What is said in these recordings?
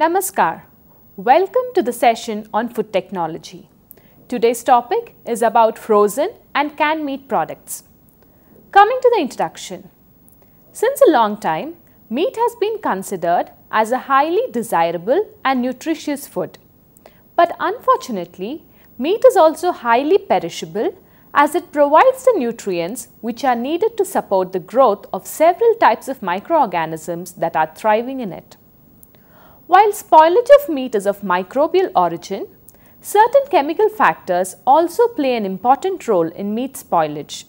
Namaskar. Welcome to the session on food technology. Today's topic is about frozen and canned meat products. Coming to the introduction. Since a long time, meat has been considered as a highly desirable and nutritious food. But unfortunately, meat is also highly perishable as it provides the nutrients which are needed to support the growth of several types of microorganisms that are thriving in it. While spoilage of meat is of microbial origin, certain chemical factors also play an important role in meat spoilage.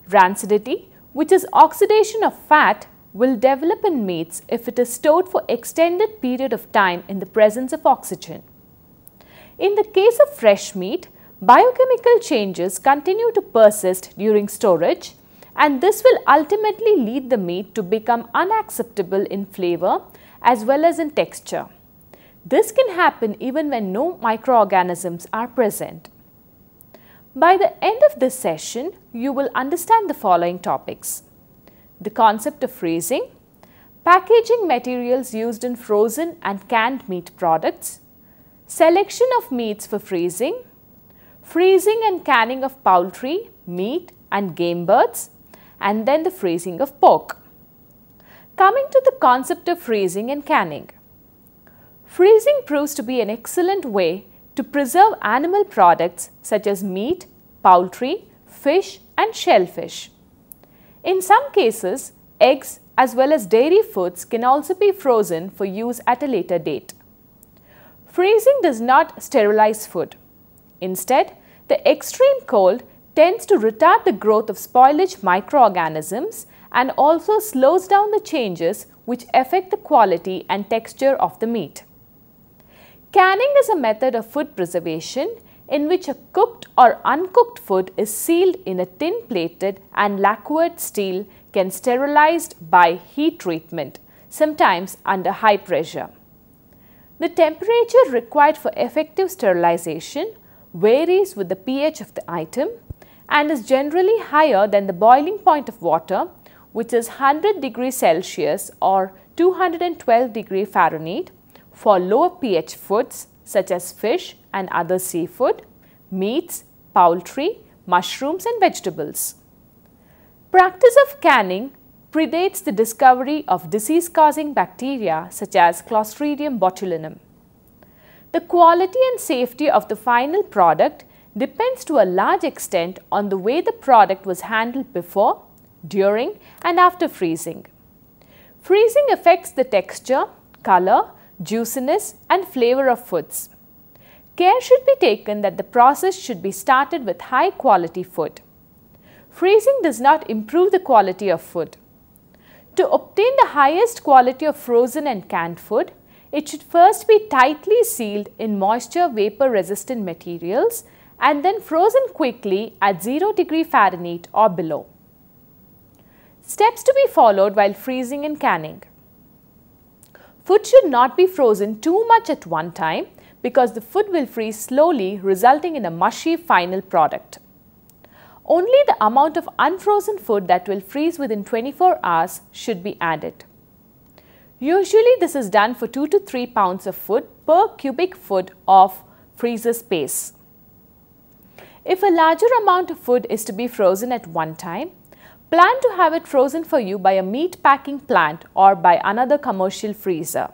Rancidity, which is oxidation of fat, will develop in meats if it is stored for extended period of time in the presence of oxygen. In the case of fresh meat, biochemical changes continue to persist during storage, and this will ultimately lead the meat to become unacceptable in flavor as well as in texture. This can happen even when no microorganisms are present. By the end of this session, you will understand the following topics: the concept of freezing, packaging materials used in frozen and canned meat products, selection of meats for freezing, freezing and canning of poultry, meat and game birds, and then the freezing of pork. Coming to the concept of freezing and canning. Freezing proves to be an excellent way to preserve animal products such as meat, poultry, fish and shellfish. In some cases, eggs as well as dairy foods can also be frozen for use at a later date. Freezing does not sterilize food. Instead, the extreme cold tends to retard the growth of spoilage microorganisms and also slows down the changes which affect the quality and texture of the meat. Canning is a method of food preservation in which a cooked or uncooked food is sealed in a tin plated and lacquered steel can sterilized by heat treatment, sometimes under high pressure. The temperature required for effective sterilization varies with the pH of the item and is generally higher than the boiling point of water, which is 100 degrees Celsius or 212 degrees Fahrenheit for lower pH foods such as fish and other seafood, meats, poultry, mushrooms and vegetables. Practice of canning predates the discovery of disease-causing bacteria such as Clostridium botulinum. The quality and safety of the final product depends to a large extent on the way the product was handled before, during and after freezing. Freezing affects the texture, color, juiciness and flavor of foods. Care should be taken that the process should be started with high quality food. Freezing does not improve the quality of food. To obtain the highest quality of frozen and canned food, it should first be tightly sealed in moisture vapor resistant materials and then frozen quickly at 0 degree Fahrenheit or below. Steps to be followed while freezing and canning. Food should not be frozen too much at one time because the food will freeze slowly, resulting in a mushy final product. Only the amount of unfrozen food that will freeze within 24 hours should be added. Usually this is done for 2 to 3 pounds of food per cubic foot of freezer space. If a larger amount of food is to be frozen at one time, plan to have it frozen for you by a meat packing plant or by another commercial freezer.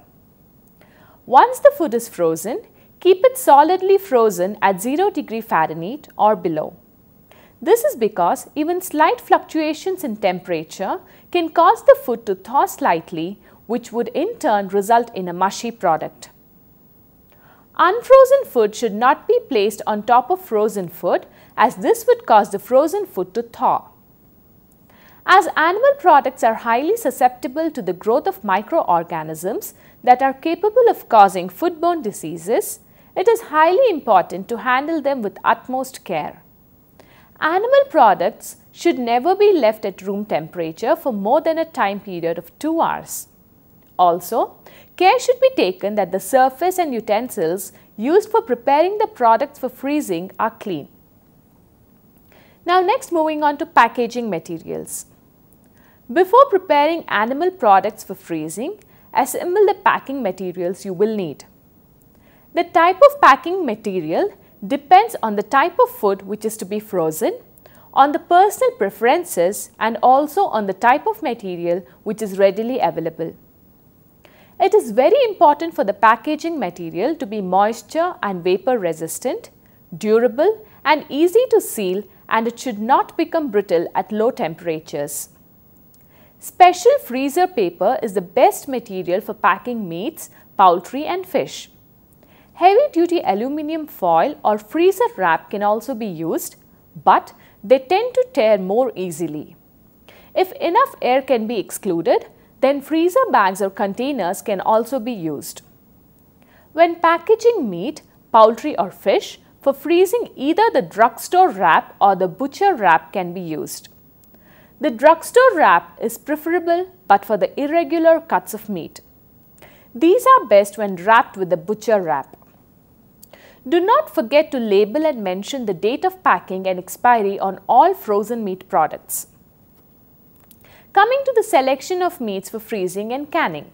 Once the food is frozen, keep it solidly frozen at 0 degree Fahrenheit or below. This is because even slight fluctuations in temperature can cause the food to thaw slightly, which would in turn result in a mushy product. Unfrozen food should not be placed on top of frozen food as this would cause the frozen food to thaw. As animal products are highly susceptible to the growth of microorganisms that are capable of causing foodborne diseases, it is highly important to handle them with utmost care. Animal products should never be left at room temperature for more than a time period of 2 hours. Also, care should be taken that the surface and utensils used for preparing the products for freezing are clean. Now next, moving on to packaging materials. Before preparing animal products for freezing, assemble the packing materials you will need. The type of packing material depends on the type of food which is to be frozen, on the personal preferences, and also on the type of material which is readily available. It is very important for the packaging material to be moisture and vapor resistant, durable and easy to seal, and it should not become brittle at low temperatures. Special freezer paper is the best material for packing meats, poultry and fish. Heavy-duty aluminium foil or freezer wrap can also be used, but they tend to tear more easily. If enough air can be excluded, then freezer bags or containers can also be used. When packaging meat, poultry or fish, for freezing either the drugstore wrap or the butcher wrap can be used. The drugstore wrap is preferable but for the irregular cuts of meat. These are best when wrapped with the butcher wrap. Do not forget to label and mention the date of packing and expiry on all frozen meat products. Coming to the selection of meats for freezing and canning.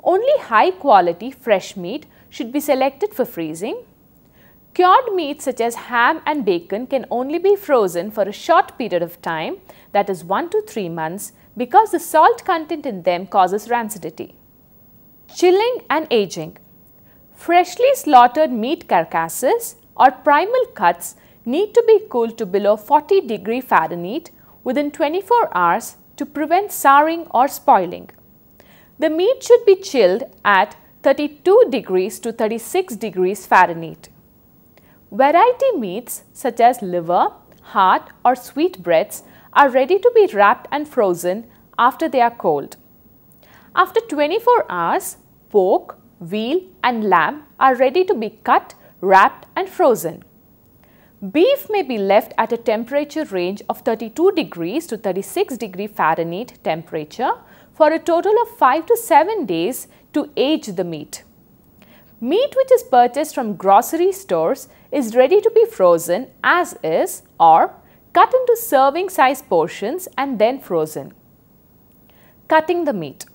Only high quality fresh meat should be selected for freezing. Cured meats such as ham and bacon can only be frozen for a short period of time, that is 1 to 3 months, because the salt content in them causes rancidity. Chilling and aging. Freshly slaughtered meat carcasses or primal cuts need to be cooled to below 40° Fahrenheit within 24 hours to prevent souring or spoiling. The meat should be chilled at 32° to 36° Fahrenheit. Variety meats such as liver, heart or sweetbreads are ready to be wrapped and frozen after they are cold. After 24 hours, pork, veal and lamb are ready to be cut, wrapped and frozen. Beef may be left at a temperature range of 32° to 36° Fahrenheit temperature for a total of 5 to 7 days to age the meat. Meat which is purchased from grocery stores is ready to be frozen as is or cut into serving size portions and then frozen. Cutting the meat.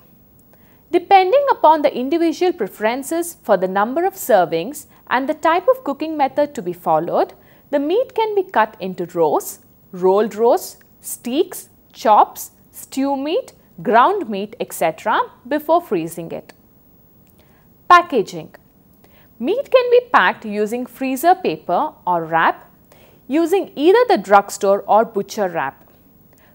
Depending upon the individual preferences for the number of servings and the type of cooking method to be followed, the meat can be cut into roasts, rolled roasts, steaks, chops, stew meat, ground meat, etc. before freezing it. Packaging. Meat can be packed using freezer paper or wrap, using either the drugstore or butcher wrap.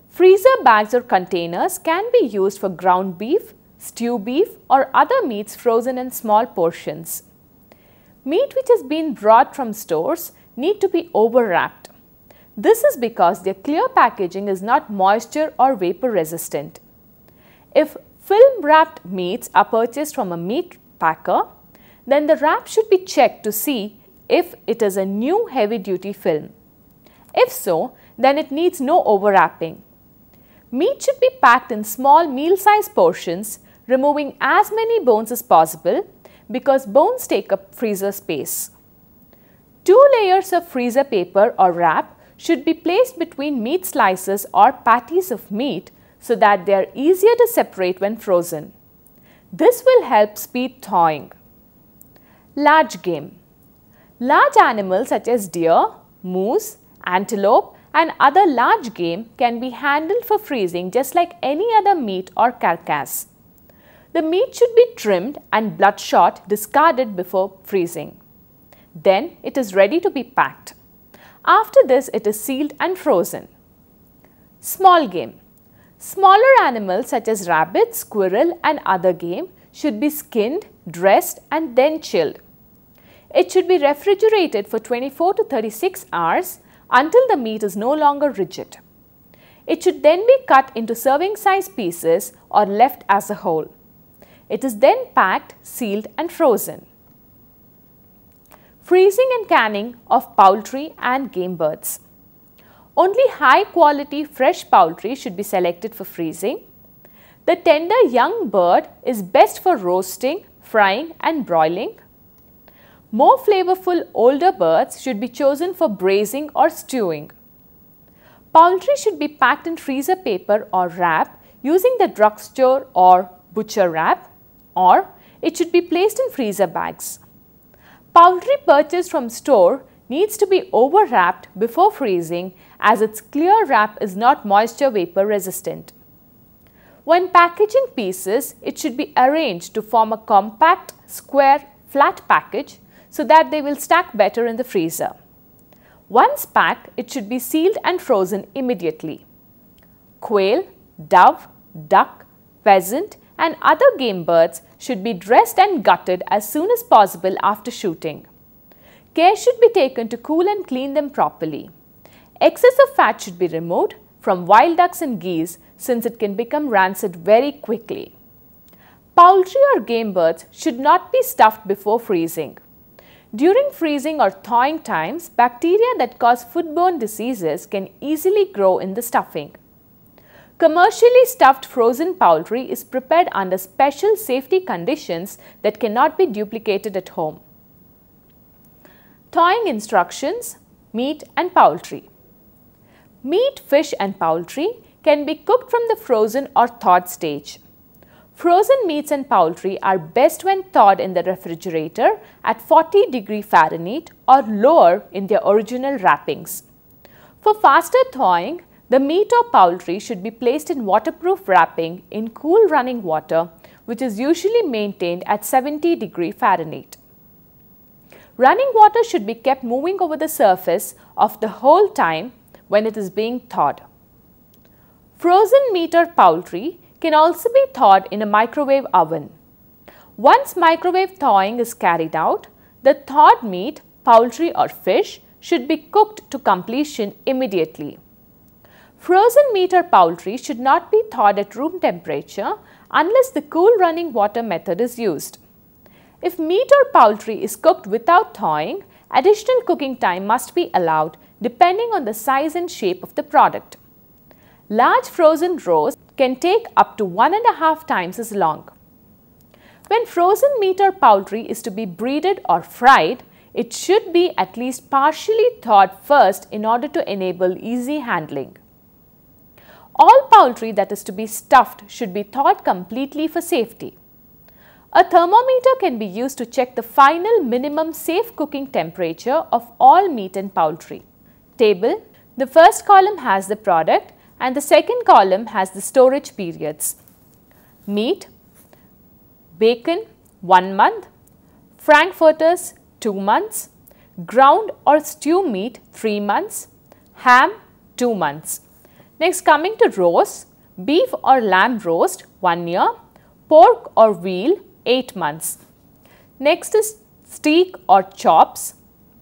Freezer bags or containers can be used for ground beef, stew beef or other meats frozen in small portions. Meat which has been brought from stores need to be overwrapped. This is because their clear packaging is not moisture or vapor resistant. If film wrapped meats are purchased from a meat packer, then the wrap should be checked to see if it is a new heavy duty film. If so, then it needs no overwrapping. Meat should be packed in small meal-sized portions, removing as many bones as possible because bones take up freezer space. 2 layers of freezer paper or wrap should be placed between meat slices or patties of meat so that they are easier to separate when frozen. This will help speed thawing. Large game. Large animals such as deer, moose, antelope and other large game can be handled for freezing just like any other meat or carcass. The meat should be trimmed and bloodshot discarded before freezing. Then it is ready to be packed. After this, it is sealed and frozen. Small game. Smaller animals such as rabbit, squirrel and other game should be skinned, dressed and then chilled. It should be refrigerated for 24 to 36 hours until the meat is no longer rigid. It should then be cut into serving size pieces or left as a whole. It is then packed, sealed and frozen. Freezing and canning of poultry and game birds. Only high quality fresh poultry should be selected for freezing. The tender young bird is best for roasting, frying and broiling. More flavorful older birds should be chosen for braising or stewing. Poultry should be packed in freezer paper or wrap using the drugstore or butcher wrap. or it should be placed in freezer bags. Poultry purchased from store needs to be over-wrapped before freezing as its clear wrap is not moisture vapor resistant. When packaging pieces, it should be arranged to form a compact, square, flat package so that they will stack better in the freezer. Once packed, it should be sealed and frozen immediately. Quail, dove, duck, pheasant and other game birds should be dressed and gutted as soon as possible after shooting. Care should be taken to cool and clean them properly. Excessive fat should be removed from wild ducks and geese since it can become rancid very quickly. Poultry or game birds should not be stuffed before freezing. During freezing or thawing times, bacteria that cause foodborne diseases can easily grow in the stuffing. Commercially stuffed frozen poultry is prepared under special safety conditions that cannot be duplicated at home. Thawing instructions, meat and poultry. Meat, fish and poultry can be cooked from the frozen or thawed stage. Frozen meats and poultry are best when thawed in the refrigerator at 40°F or lower in their original wrappings. For faster thawing, the meat or poultry should be placed in waterproof wrapping in cool running water, which is usually maintained at 70°F. Running water should be kept moving over the surface of the whole time when it is being thawed. Frozen meat or poultry can also be thawed in a microwave oven. Once microwave thawing is carried out, the thawed meat, poultry or fish should be cooked to completion immediately. Frozen meat or poultry should not be thawed at room temperature unless the cool running water method is used. If meat or poultry is cooked without thawing, additional cooking time must be allowed depending on the size and shape of the product. Large frozen roes can take up to 1.5 times as long. When frozen meat or poultry is to be breaded or fried, it should be at least partially thawed first in order to enable easy handling. All poultry that is to be stuffed should be thawed completely for safety. A thermometer can be used to check the final minimum safe cooking temperature of all meat and poultry. Table. The first column has the product and the second column has the storage periods. Meat, bacon 1 month, frankfurters 2 months, ground or stew meat 3 months, ham 2 months. Next, coming to roast, beef or lamb roast 1 year, pork or veal 8 months. Next is steak or chops,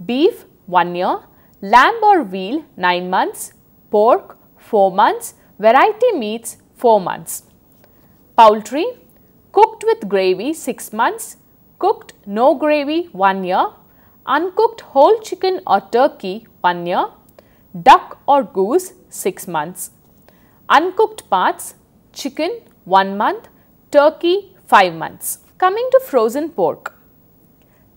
beef 1 year, lamb or veal 9 months, pork 4 months, variety meats 4 months. Poultry, cooked with gravy 6 months, cooked no gravy 1 year, uncooked whole chicken or turkey 1 year, duck or goose 6 months. Uncooked parts, chicken 1 month, turkey 5 months. Coming to frozen pork.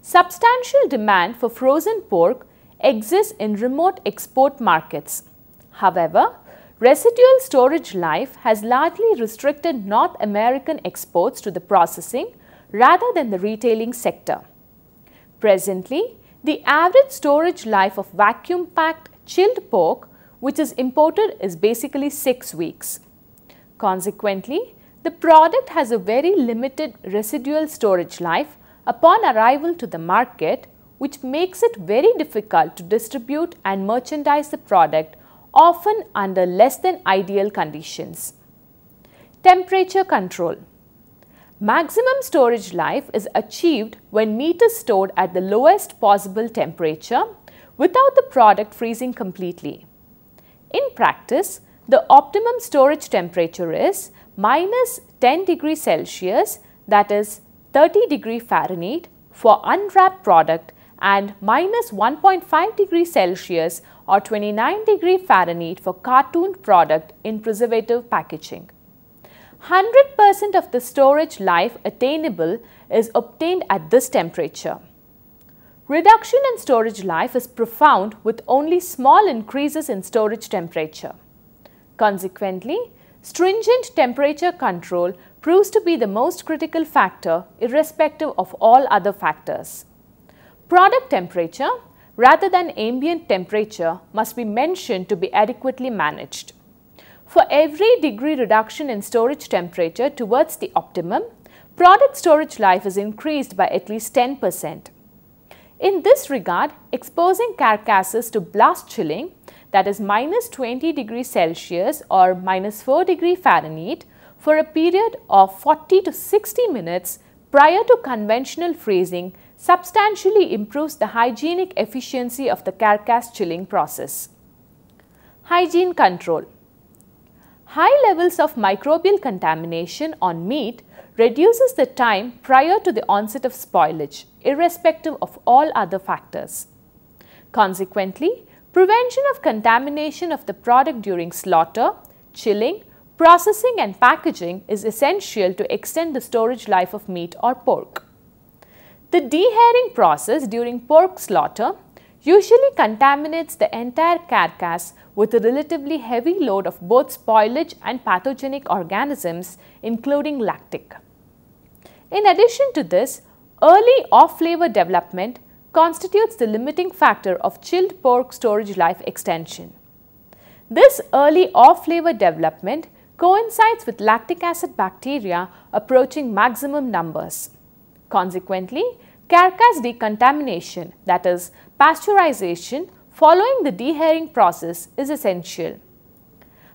Substantial demand for frozen pork exists in remote export markets. However, residual storage life has largely restricted North American exports to the processing rather than the retailing sector. Presently, the average storage life of vacuum-packed chilled pork which is imported is basically 6 weeks. Consequently, the product has a very limited residual storage life upon arrival to the market, which makes it very difficult to distribute and merchandise the product, often under less than ideal conditions. Temperature control. Maximum storage life is achieved when meat is stored at the lowest possible temperature without the product freezing completely. In practice, the optimum storage temperature is -10°C, that is 30°F for unwrapped product, and -1.5°C or 29°F for cartoned product in preservative packaging. 100% of the storage life attainable is obtained at this temperature. Reduction in storage life is profound with only small increases in storage temperature. Consequently, stringent temperature control proves to be the most critical factor irrespective of all other factors. Product temperature rather than ambient temperature must be mentioned to be adequately managed. For every degree reduction in storage temperature towards the optimum, product storage life is increased by at least 10%. In this regard, exposing carcasses to blast chilling, that is minus 20 degrees Celsius or minus 4 degrees Fahrenheit, for a period of 40 to 60 minutes prior to conventional freezing substantially improves the hygienic efficiency of the carcass chilling process. Hygiene control. High levels of microbial contamination on meat reduces the time prior to the onset of spoilage, irrespective of all other factors. Consequently, prevention of contamination of the product during slaughter, chilling, processing and packaging is essential to extend the storage life of meat or pork. The dehairing process during pork slaughter usually contaminates the entire carcass with a relatively heavy load of both spoilage and pathogenic organisms, including lactic. In addition to this, early off-flavor development constitutes the limiting factor of chilled pork storage life extension. This early off-flavor development coincides with lactic acid bacteria approaching maximum numbers. Consequently, carcass decontamination, that is, pasteurization, following the dehairing process is essential.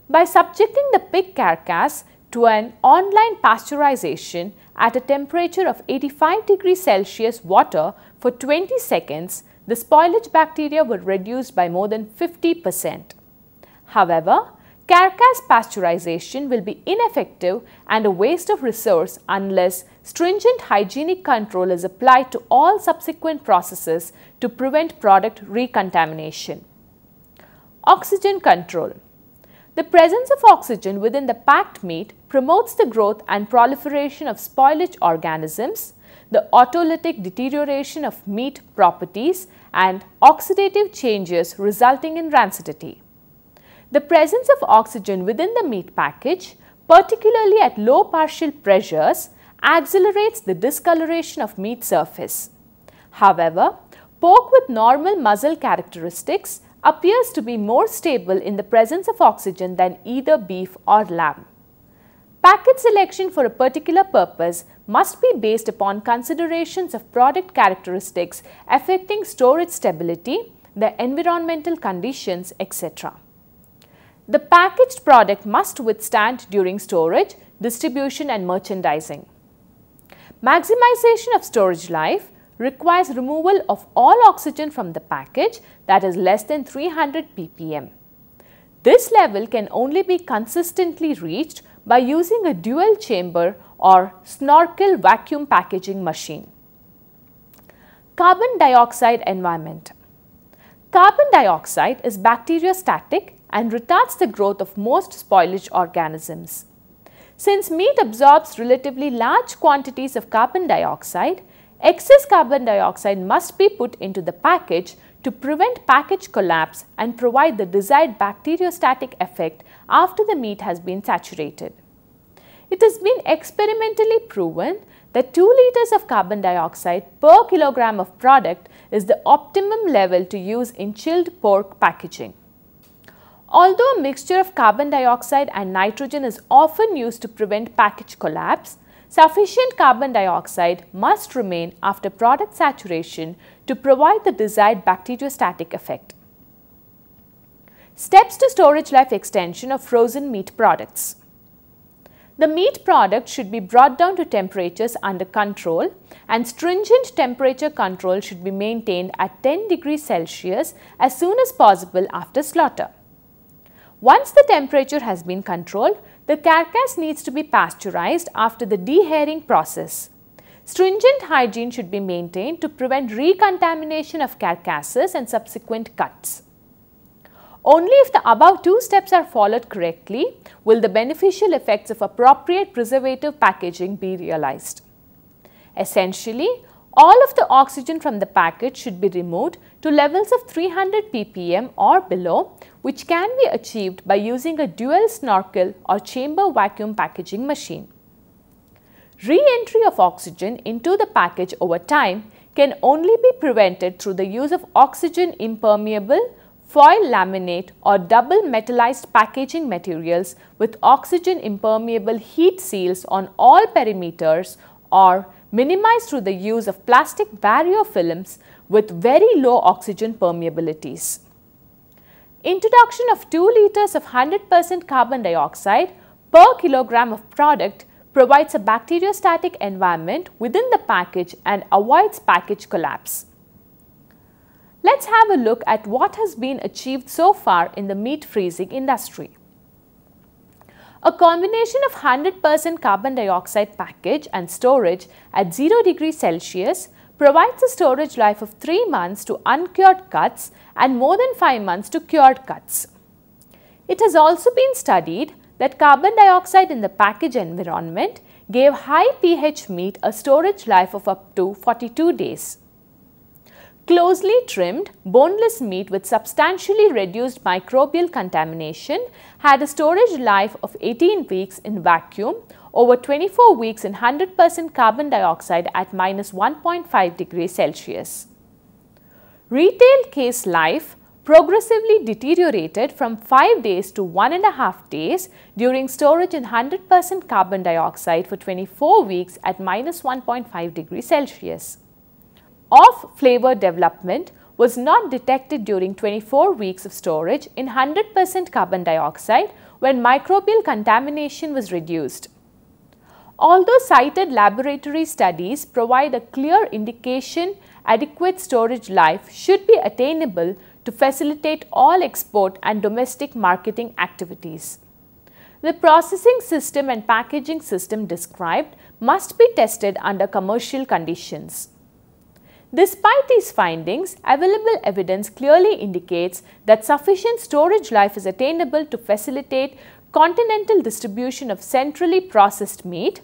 By subjecting the pig carcass to an online pasteurization at a temperature of 85 degrees Celsius water for 20 seconds, the spoilage bacteria were reduced by more than 50%. However, carcass pasteurization will be ineffective and a waste of resource unless stringent hygienic control is applied to all subsequent processes to prevent product recontamination. Oxygen control. The presence of oxygen within the packed meat promotes the growth and proliferation of spoilage organisms, the autolytic deterioration of meat properties, and oxidative changes resulting in rancidity. The presence of oxygen within the meat package, particularly at low partial pressures, accelerates the discoloration of meat surface. However, pork with normal muscle characteristics appears to be more stable in the presence of oxygen than either beef or lamb. Package selection for a particular purpose must be based upon considerations of product characteristics affecting storage stability, the environmental conditions, etc. The packaged product must withstand during storage, distribution and merchandising. Maximization of storage life requires removal of all oxygen from the package, that is less than 300 ppm. This level can only be consistently reached by using a dual chamber or snorkel vacuum packaging machine. Carbon dioxide environment. Carbon dioxide is bacteriostatic and retards the growth of most spoilage organisms. Since meat absorbs relatively large quantities of carbon dioxide, excess carbon dioxide must be put into the package to prevent package collapse and provide the desired bacteriostatic effect after the meat has been saturated. It has been experimentally proven that 2 liters of carbon dioxide per kilogram of product is the optimum level to use in chilled pork packaging. Although a mixture of carbon dioxide and nitrogen is often used to prevent package collapse, sufficient carbon dioxide must remain after product saturation to provide the desired bacteriostatic effect. Steps to storage life extension of frozen meat products. The meat product should be brought down to temperatures under control, and stringent temperature control should be maintained at 10 degrees Celsius as soon as possible after slaughter. Once the temperature has been controlled, the carcass needs to be pasteurized after the dehairing process. Stringent hygiene should be maintained to prevent recontamination of carcasses and subsequent cuts. Only if the above 2 steps are followed correctly will the beneficial effects of appropriate preservative packaging be realized. Essentially, All of the oxygen from the package should be removed to levels of 300 ppm or below, which can be achieved by using a dual snorkel or chamber vacuum packaging machine. Re-entry of oxygen into the package over time can only be prevented through the use of oxygen impermeable, foil laminate or double metallized packaging materials with oxygen impermeable heat seals on all perimeters, or minimized through the use of plastic barrier films with very low oxygen permeabilities. Introduction of 2 liters of 100% carbon dioxide per kilogram of product provides a bacteriostatic environment within the package and avoids package collapse. Let's have a look at what has been achieved so far in the meat freezing industry. A combination of 100% carbon dioxide package and storage at 0 degrees Celsius provides a storage life of 3 months to uncured cuts and more than 5 months to cured cuts. It has also been studied that carbon dioxide in the package environment gave high pH meat a storage life of up to 42 days. Closely trimmed, boneless meat with substantially reduced microbial contamination had a storage life of 18 weeks in vacuum, over 24 weeks in 100% carbon dioxide at -1.5 degrees Celsius. Retail case life progressively deteriorated from 5 days to 1.5 days during storage in 100% carbon dioxide for 24 weeks at -1.5 degrees Celsius. Off-flavor development was not detected during 24 weeks of storage in 100% carbon dioxide when microbial contamination was reduced. Although cited laboratory studies provide a clear indication adequate storage life should be attainable to facilitate all export and domestic marketing activities. The processing system and packaging system described must be tested under commercial conditions. Despite these findings, available evidence clearly indicates that sufficient storage life is attainable to facilitate continental distribution of centrally processed meat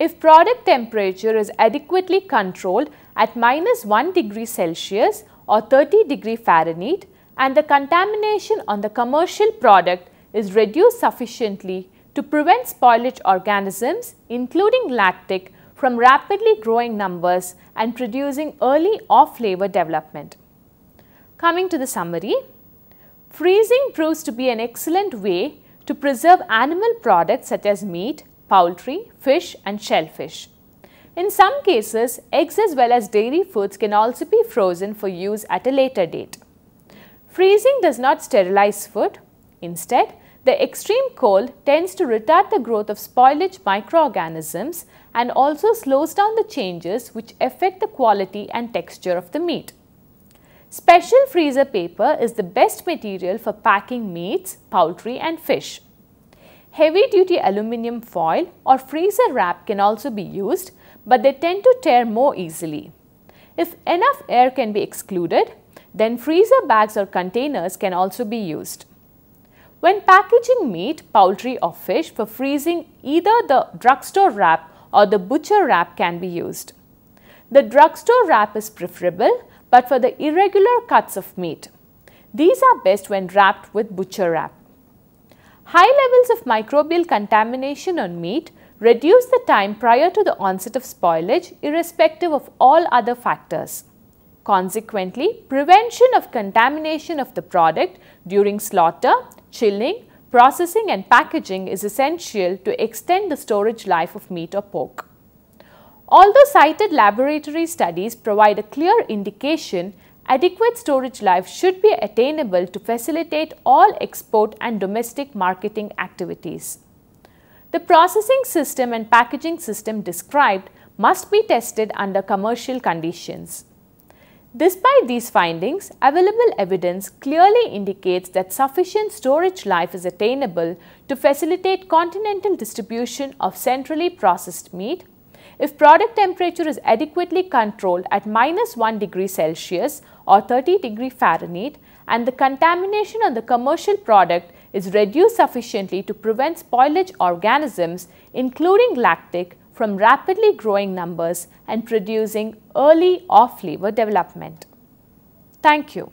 if product temperature is adequately controlled at -1 degree Celsius or 30 degree Fahrenheit and the contamination on the commercial product is reduced sufficiently to prevent spoilage organisms, including lactic, from rapidly growing numbers and producing early off-flavor development. Coming to the summary, freezing proves to be an excellent way to preserve animal products such as meat, poultry, fish and shellfish. In some cases, eggs as well as dairy foods can also be frozen for use at a later date. Freezing does not sterilize food. Instead, the extreme cold tends to retard the growth of spoilage microorganisms and also slows down the changes which affect the quality and texture of the meat. Special freezer paper is the best material for packing meats, poultry and fish. Heavy-duty aluminum foil or freezer wrap can also be used, but they tend to tear more easily. If enough air can be excluded, then freezer bags or containers can also be used. When packaging meat, poultry or fish for freezing, either the drugstore wrap or the butcher wrap can be used. The drugstore wrap is preferable, but for the irregular cuts of meat. These are best when wrapped with butcher wrap. High levels of microbial contamination on meat reduce the time prior to the onset of spoilage irrespective of all other factors. Consequently, prevention of contamination of the product during slaughter, chilling, processing and packaging is essential to extend the storage life of meat or pork. Although cited laboratory studies provide a clear indication, adequate storage life should be attainable to facilitate all export and domestic marketing activities. The processing system and packaging system described must be tested under commercial conditions. Despite these findings, available evidence clearly indicates that sufficient storage life is attainable to facilitate continental distribution of centrally processed meat if product temperature is adequately controlled at -1 degree Celsius or 30 degree Fahrenheit and the contamination on the commercial product is reduced sufficiently to prevent spoilage organisms, including lactic, from rapidly growing numbers and producing early off-liver development. Thank you.